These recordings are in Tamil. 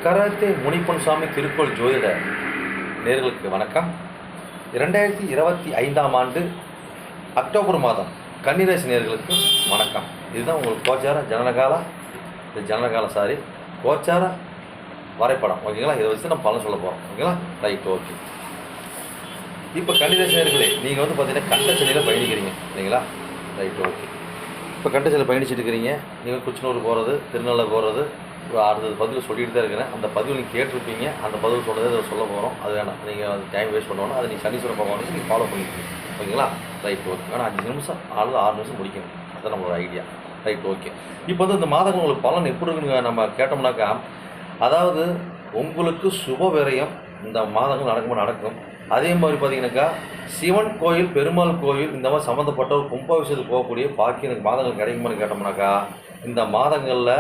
கராத்தே முனிப்பன் சாமி திருக்கோள் ஜோதிட நேர்களுக்கு வணக்கம். 2025ஆம் ஆண்டு அக்டோபர் மாதம் கன்னிராசி நேர்களுக்கு வணக்கம். இதுதான் உங்களுக்கு கோச்சார கோச்சார வரைபடம். ஓகேங்களா? இதை வச்சு நம்ம பலன் சொல்ல போகிறோம். ஓகேங்களா? Right, okay. இப்போ கன்னிராசி நேர்களே, நீங்கள் பார்த்தீங்கன்னா கண்டச்சனையில் பயணிக்கிறீங்க இல்லைங்களா? Right, okay. இப்போ கண்டச்சனையில் பயணிச்சுட்டு இருக்கிறீங்க. நீங்கள் குச்சனூர் போகிறது, திருநெல்வேலி போகிறது, அடுத்தது பதில் சொல்லிட்டு தான் இருக்கிறேன். அந்த பதிவு நீங்கள் கேட்டிருப்பீங்க. அந்த பதிவு சொன்னதை அதை சொல்ல போகிறோம். அது வேணாம், நீங்கள் அது டைம் வேஸ்ட் பண்ணணும். அதை நீங்கள் சனீஸ்வரன் பகவான் நீங்கள் ஃபாலோ பண்ணிக்கிறீங்க. ஓகேங்களா? Right, okay. ஆனால் 5 நிமிஷம் 6 நிமிஷம் முடிக்கணும். அதுதான் நம்மளோட ஐடியா. Right, okay. இப்போ இந்த மாதங்கள் உங்களுக்கு பலன் எப்படி இருக்குன்னு நம்ம கேட்டோம்னாக்கா, அதாவது உங்களுக்கு சுப விரயம் இந்த மாதங்கள் நடக்கும். அதே மாதிரி பார்த்தீங்கன்னாக்கா சிவன் கோயில், பெருமாள் கோயில் இந்த மாதிரி சம்மந்தப்பட்ட ஒரு கும்பாபிஷேகத்துக்கு போகக்கூடிய பாக்கி எனக்கு மாதங்கள் கிடைக்குமான்னு கேட்டோம்னாக்கா, இந்த மாதங்களில்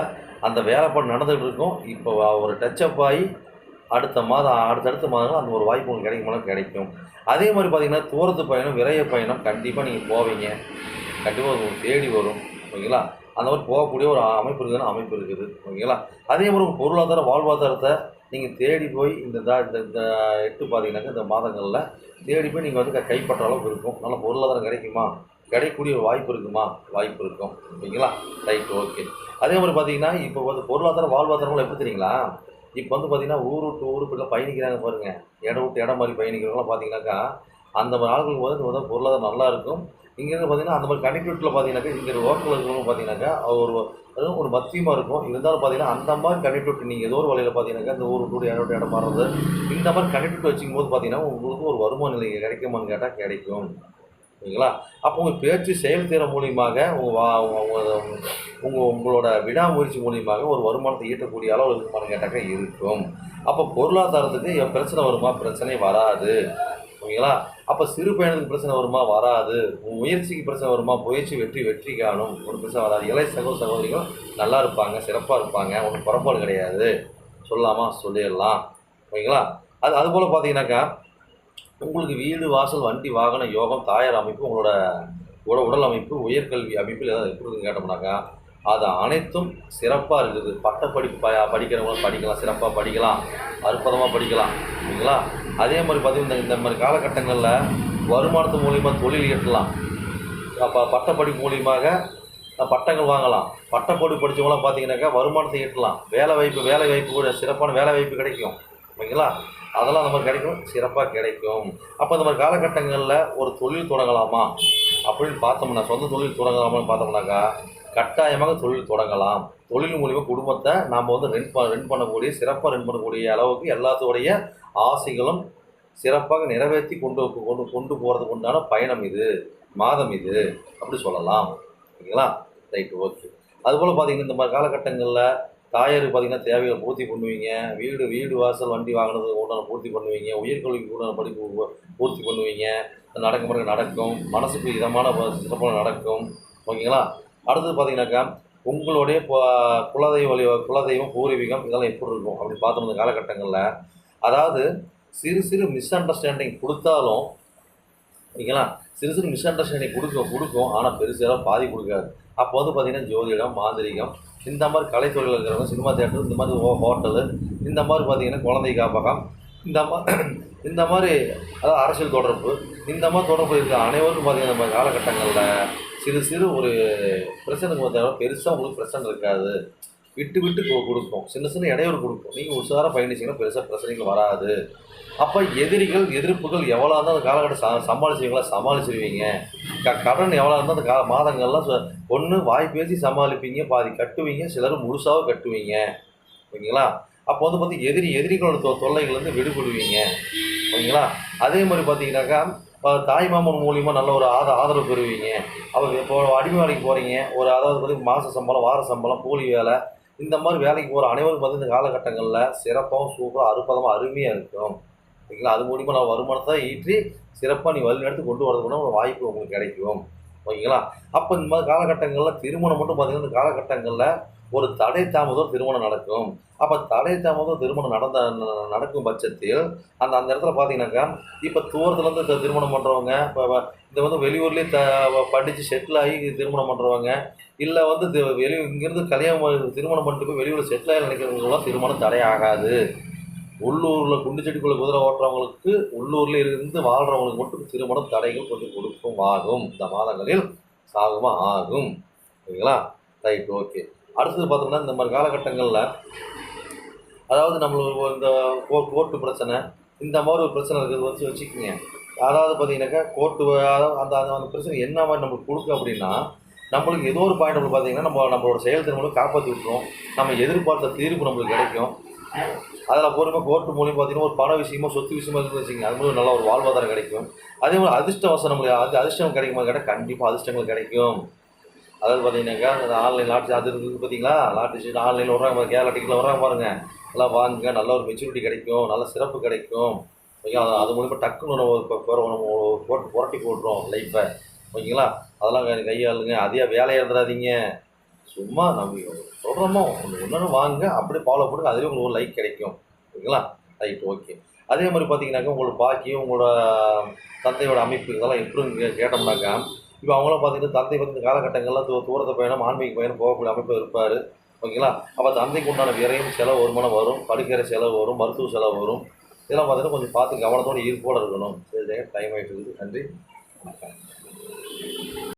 அந்த வேலைப்பாடு நடந்துகிட்டு இருக்கும். இப்போ ஒரு டச்சப் ஆகி அடுத்த மாதங்கள் அந்த ஒரு வாய்ப்பு உங்களுக்கு கிடைக்குமானா கிடைக்கும். அதே மாதிரி பார்த்திங்கன்னா தூரத்து பயணம், விரைய பயணம் கண்டிப்பாக நீங்கள் போவீங்க. கண்டிப்பாக உங்களுக்கு தேடி வரும். ஓகேங்களா? அந்த மாதிரி போகக்கூடிய ஒரு அமைப்பு இருக்குது. ஓகேங்களா? அதே மாதிரி உங்கள் பொருளாதார வாழ்வாதாரத்தை நீங்கள் தேடி போய் இந்த 8 பார்த்தீங்கன்னாக்கா இந்த மாதங்களில் தேடி போய் நீங்கள் கைப்பற்ற அளவுக்கு இருக்கும். நல்ல பொருளாதாரம் கிடைக்கக்கூடிய ஒரு வாய்ப்பு இருக்கும். ஓகேங்களா? Right, okay. அதே மாதிரி பார்த்தீங்கன்னா இப்போ பொருளாதார வாழ்வாதாரங்கள் எப்படி தெரியுங்களா? இப்போ பார்த்தீங்கன்னா ஊர் விட்டு ஊர் இப்போ பயணிக்கிறாங்க பாருங்கள். இடம் விட்டு இடம் மாதிரி பயணிக்கிறவங்களாம் பார்த்தீங்கன்னாக்கா அந்த மாதிரி ஆட்களுக்கு பொருளாதாரம் நல்லா இருக்கும். இங்கேருந்து பார்த்தீங்கன்னா அந்த மாதிரி கனெக்டிவிட்டியில் பார்த்தீங்கன்னாக்கா இங்கே லோக்கல் இருக்கிறவங்க பார்த்தீங்கன்னாக்கா ஒரு மத்தியமாக இருக்கும். இருந்தாலும் பார்த்தீங்கன்னா அந்த மாதிரி கனெக்டிவிட்டி நீங்கள் ஏதோ ஒரு வழியில் பார்த்தீங்கன்னாக்கா இந்த ஊர் விட்டு இடம் விட்டு இடம் மாறுறது இந்த மாதிரி கனெக்டிவிட்டி வச்சுக்கும் போது பார்த்தீங்கன்னா உங்களுக்கு ஒரு வருமான நிலை கிடைக்குமான்னு கேட்டால் கிடைக்கும். ஓகேங்களா? அப்போ உங்கள் பேச்சு செயல்திற மூலியமாக உங்களோட விடாமுயற்சி மூலியமாக ஒரு வருமானத்தை ஈட்டக்கூடிய அளவு இருக்குமான்னு கேட்டாக்கா இருக்கும். அப்போ பொருளாதாரத்துக்கு பிரச்சனை வருமா? பிரச்சனை வராது. ஓகேங்களா? அப்போ சிறு பயணத்துக்கு பிரச்சனை வருமா? வராது. முயற்சிக்கு பிரச்சனை வருமா? முயற்சி வெற்றி காணும். ஒரு பிரச்சனை வராது. இளைய சகோதரிகள் நல்லா இருப்பாங்க, சிறப்பாக இருப்பாங்க. ஒன்றும் புறப்பாடு கிடையாது. சொல்லிடலாம். ஓகேங்களா? அதுபோல் பார்த்தீங்கன்னாக்கா உங்களுக்கு வீடு, வாசல், வண்டி, வாகன யோகம், தாயார் அமைப்பு, உங்களோட உடல் அமைப்பு, உயர்கல்வி அமைப்பில் ஏதாவது எப்படி இருக்குன்னு கேட்டோம்னாக்கா அது அனைத்தும் சிறப்பாக இருக்குது. பட்டப்படிப்பு படிக்கிறவங்களும் படிக்கலாம், சிறப்பாக படிக்கலாம், அற்புதமாக படிக்கலாம். ஓகேங்களா? அதே மாதிரி பார்த்தீங்கன்னா இந்த மாதிரி காலகட்டங்களில் வருமானத்து மூலியமாக தொழில் ஈட்டலாம். அப்போ பட்டப்படிப்பு மூலியமாக பட்டங்கள் வாங்கலாம். பட்டப்படிப்பு படித்தவங்களாம் பார்த்தீங்கன்னாக்கா வருமானத்தை ஈட்டலாம். வேலை வாய்ப்பு கூட சிறப்பான வேலை வாய்ப்பு கிடைக்கும். ஓகேங்களா? அதெல்லாம் அந்த மாதிரி கிடைக்கும், சிறப்பாக கிடைக்கும். அப்போ இந்த மாதிரி காலகட்டங்களில் ஒரு தொழில் தொடங்கலாமா அப்படின்னு பார்த்தோம்னா, சொந்த தொழில் தொடங்கலாமான்னு பார்த்தோம்னாக்கா கட்டாயமாக தொழில் தொடங்கலாம். தொழில் மூலிமா குடும்பத்தை நாம் ரெண்ட் பண்ணக்கூடிய அளவுக்கு எல்லாத்தோடைய ஆசைகளும் சிறப்பாக நிறைவேற்றி கொண்டு போகிறதுக்கு உண்டான பயணம் மாதம் அப்படி சொல்லலாம். ஓகேங்களா? Right, okay. அதுபோல் பார்த்தீங்கன்னா இந்த மாதிரி காலகட்டங்களில் தாயாருக்கு பார்த்தீங்கன்னா தேவைகளை பூர்த்தி பண்ணுவீங்க. வீடு வாசல், வண்டி வாங்கினதுக்கு உண்டான பூர்த்தி பண்ணுவீங்க. உயர்கல்விக்கு உண்டான படிப்பு பூர்த்தி பண்ணுவீங்க. நடக்கும். மனசுக்கு இதமான சிறப்பாக நடக்கும். ஓகேங்களா? அடுத்தது பார்த்தீங்கன்னாக்கா உங்களுடைய குலதெய்வம், பூர்வீகம் இதெல்லாம் எப்படி இருக்கும் அப்படின்னு பார்த்தோம். இந்த காலகட்டங்களில் அதாவது சிறு மிஸ் அண்டர்ஸ்டாண்டிங் கொடுத்தாலும், ஓகேங்களா, சிறு மிஸ் அண்டர்ஸ்டாண்டிங் கொடுக்கும். ஆனால் பெருசாக பாதி கொடுக்காது. அப்போ பார்த்தீங்கன்னா ஜோதிடம், மாந்திரிகம் இந்த மாதிரி கலைத்துறையில் இருக்கிறவங்க, சினிமா தியேட்டர், இந்த மாதிரி ஹோட்டலு, இந்த மாதிரி பார்த்தீங்கன்னா குழந்தை காப்பகம், இந்த மாதிரி அதாவது அரசியல் தொடர்பு, இந்த மாதிரி தொடர்பு இருக்கிற அனைவருக்கும் பார்த்தீங்கன்னா நம்ம காலகட்டங்களில் சிறு ஒரு பிரச்சனைக்கு பார்த்தா பெருசாக உங்களுக்கு பிரச்சனை இருக்காது. விட்டு கொடுக்கும். சின்ன இடையூறு கொடுக்கும். நீங்கள் உஷாராக பயணிச்சிங்கன்னா பெருசாக பிரச்சனைகள் வராது. அப்போ எதிர்ப்புகள் எவ்வளோ இருந்தால் அந்த காலகட்டம் சமாளிச்சிருவீங்க. கடன் எவ்வளோ இருந்தால் அந்த மாதங்கள்லாம் ஒன்று வாய் பேசி சமாளிப்பீங்க, பாதி கட்டுவீங்க, சிலர் முழுசாக கட்டுவீங்க. ஓகேங்களா? அப்போ எதிரிகளோட தொல்லைகள்லேருந்து விடுபடுவீங்க. ஓகேங்களா? அதே மாதிரி பார்த்தீங்கன்னாக்கா தாய் மாமன் மூலிமா நல்ல ஒரு ஆதரவு பெறுவீங்க. இப்போ அடிமை வேலைக்கு போகிறீங்க, அதாவது மாத சம்பளம், வார சம்பளம், கூலி வேலை, இந்த மாதிரி வேலைக்கு போகிற அனைவரும் இந்த காலகட்டங்களில் சிறப்பாகவும் சூப்பராக அற்புதமாக அருமையாக இருக்கும். ஓகேங்களா? அது மூலிமா நான் வருமானத்தை ஈற்றி சிறப்பாக நீ வழிநடத்தி கொண்டு வரதுக்குன்னா ஒரு வாய்ப்பு உங்களுக்கு கிடைக்கும். ஓகேங்களா? அப்போ இந்த மாதிரி காலகட்டங்களில் திருமணம் மட்டும் பார்த்தீங்கன்னா இந்த காலகட்டங்களில் ஒரு தடை தாமதம் திருமணம் நடக்கும். அப்போ தடை தாமதம் திருமணம் நடக்கும் பட்சத்தில் அந்த இடத்துல பார்த்தீங்கன்னாக்கா இப்போ தூரத்துலேருந்து திருமணம் பண்ணுறவங்க, இப்போ இந்த வெளியூர்லேயே படித்து செட்டில் ஆகி திருமணம் பண்ணுறவங்க, இல்லை வந்து இங்கேருந்து திருமணம் பண்ணிட்டு போய் வெளியூர் செட்டில் ஆகி நினைக்கிறவங்களுக்குலாம் திருமணம் தடை ஆகாது. உள்ளூரில் குண்டு செடிக்குள்ள குதிரை ஓட்டுறவங்களுக்கு, உள்ளூரில் இருந்து வாழ்கிறவங்களுக்கு மட்டும் திருமணம் தடைகள் கொஞ்சம் கொடுக்கும் ஆகும். இந்த மாதங்களில் சாகுமா ஆகும். ஓகேங்களா? Right, okay. அடுத்தது பார்த்தோம்னா இந்த மாதிரி காலகட்டங்களில் அதாவது நம்மளுக்கு இந்த கோர்ட்டு பிரச்சனை, இந்த மாதிரி ஒரு பிரச்சனை இருக்கிறது வச்சுக்கோங்க. அதாவது பார்த்தீங்கன்னாக்கா கோர்ட்டு அந்த அந்த பிரச்சனை என்ன மாதிரி நம்மளுக்கு கொடுக்கும் அப்படின்னா, நம்மளுக்கு ஏதோ ஒரு பாயிண்ட் பார்த்தீங்கன்னா நம்மளோட செயல்திறனை காப்பாற்றி விட்டுரும். நம்ம எதிர்பார்த்த தீர்ப்பு நம்மளுக்கு கிடைக்கும். அதில் பொறுமை கோர்ட்டு மூலியம் பார்த்தீங்கன்னா ஒரு பண விஷயமோ சொத்து விஷயமோ இருக்குன்னு வச்சுக்கோங்க, அது மூலம் நல்ல ஒரு வாழ்வாதாரம் கிடைக்கும். அதே மாதிரி அதிர்ஷ்டவசம் நம்மளுக்கு அதிர்ஷ்டம் கிடைக்குமா கேட்டால் கண்டிப்பாக அதிர்ஷ்டங்கள் கிடைக்கும். அதாவது பார்த்தீங்கன்னாக்கா அந்த ஆன்லைன் லாட்ரி அது இருக்குது பார்த்தீங்களா, லாட்ரி சீட் ஆன்லைனில் வர்றாங்க, கேரளா டிக்கெட்டில் வர்றாங்க பாருங்கள், எல்லாம் வாங்குங்க, நல்ல ஒரு மெச்சூரிட்டி கிடைக்கும், நல்ல சிறப்பு கிடைக்கும். ஓகேங்களா? அது மூலிமா டக்குன்னு நம்ம புரட்டி போடுறோம் லைஃப்பை. ஓகேங்களா? அதெல்லாம் கையாளுங்க. அதே வேலையை எழுதுறாதீங்க. சும்மா நம்ம சொல்கிறோமோ ஒன்று வாங்குங்க, அப்படியே ஃபாலோ பண்ணுங்க, அதுலேயும் உங்களுக்கு ஒரு லைக் கிடைக்கும். ஓகேங்களா? Right, okay. அதே மாதிரி பார்த்தீங்கன்னாக்கா உங்களோட பாக்கியம், உங்களோட தந்தையோட அமைப்பு இதெல்லாம் எப்படி கேட்டோம்னாக்கா, இப்போ அவங்களாம் பார்த்தீங்கன்னா தந்தை வந்து இந்த காலகட்டங்களில் தூரத்தை பயணம், ஆன்மீக பயணம் போகக்கூடிய அமைப்பு இருப்பார். ஓகேங்களா? அப்போ தந்தைக்கு உண்டான விரையும் செலவு வருமானம் வரும், படுக்கிற செலவு வரும், மருத்துவ செலவு வரும். இதெல்லாம் பார்த்தீங்கன்னா கொஞ்சம் பார்த்து கவனத்தோடு ஈர்ப்போடு இருக்கணும். சரி, டைம் ஆகிட்டு இருக்குது. நன்றி, வணக்கம்.